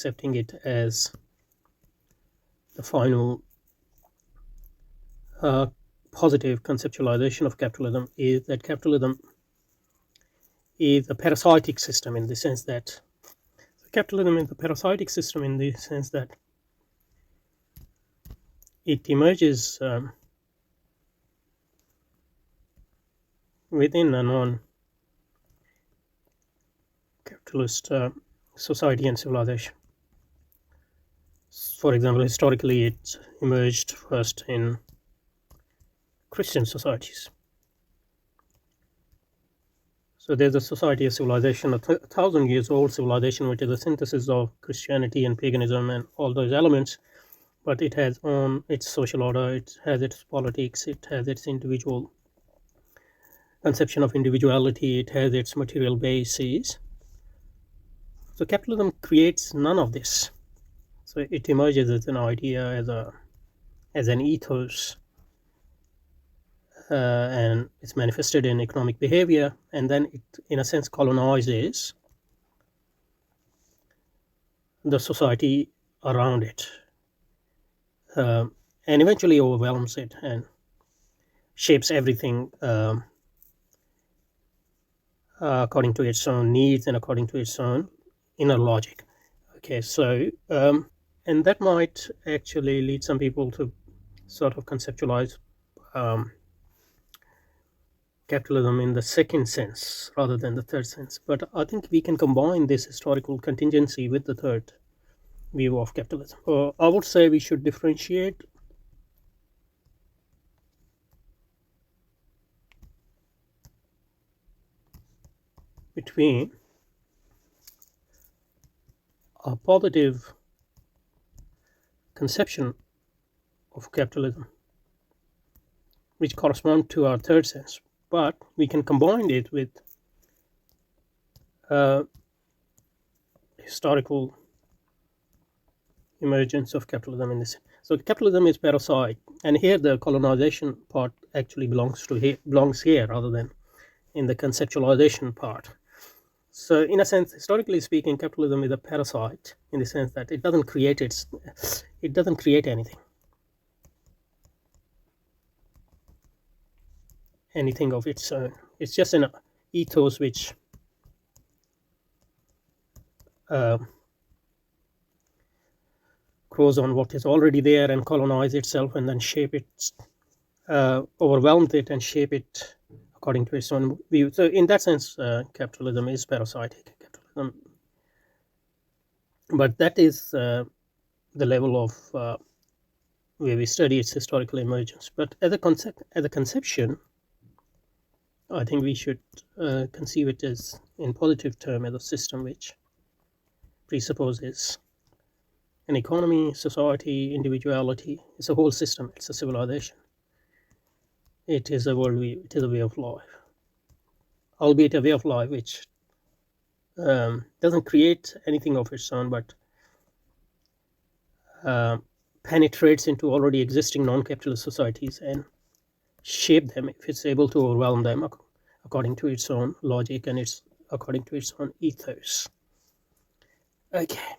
accepting it as the final positive conceptualization of capitalism is that capitalism is a parasitic system in the sense that capitalism is a parasitic system in the sense that it emerges within a non-capitalist society and civilization. For example, historically it emerged first in Christian societies. So there's a society, a civilization, a 1,000 years old civilization, which is a synthesis of Christianity and paganism and all those elements. But it has its social order, it has its politics, it has its individual conception of individuality, it has its material bases. So capitalism creates none of this. So it emerges as an idea, as an ethos, and it's manifested in economic behavior, and then it, in a sense, colonizes the society around it, and eventually overwhelms it and shapes everything according to its own needs and according to its own inner logic. Okay, so and that might actually lead some people to sort of conceptualize capitalism in the second sense rather than the third sense. But I think we can combine this historical contingency with the third view of capitalism. I would say we should differentiate between a positive conception of capitalism, which corresponds to our third sense, but we can combine it with historical emergence of capitalism in this. So capitalism is parasite, and here the colonization part actually belongs here rather than in the conceptualization part. So in a sense, historically speaking, capitalism is a parasite in the sense that it doesn't create anything of its own. It's just an ethos which grows on what is already there and colonize itself and then shape it, overwhelms it and shape it according to its own view. So in that sense, capitalism is parasitic. But that is the level of where we study its historical emergence. But as a conception, I think we should conceive it as, in positive term, as a system which presupposes an economy, society, individuality. It's a whole system. It's a civilization. It is a worldview. It is a way of life, albeit a way of life which doesn't create anything of its own, but penetrates into already existing non-capitalist societies and shape them if it's able to overwhelm them according to its own logic and according to its own ethos. Okay.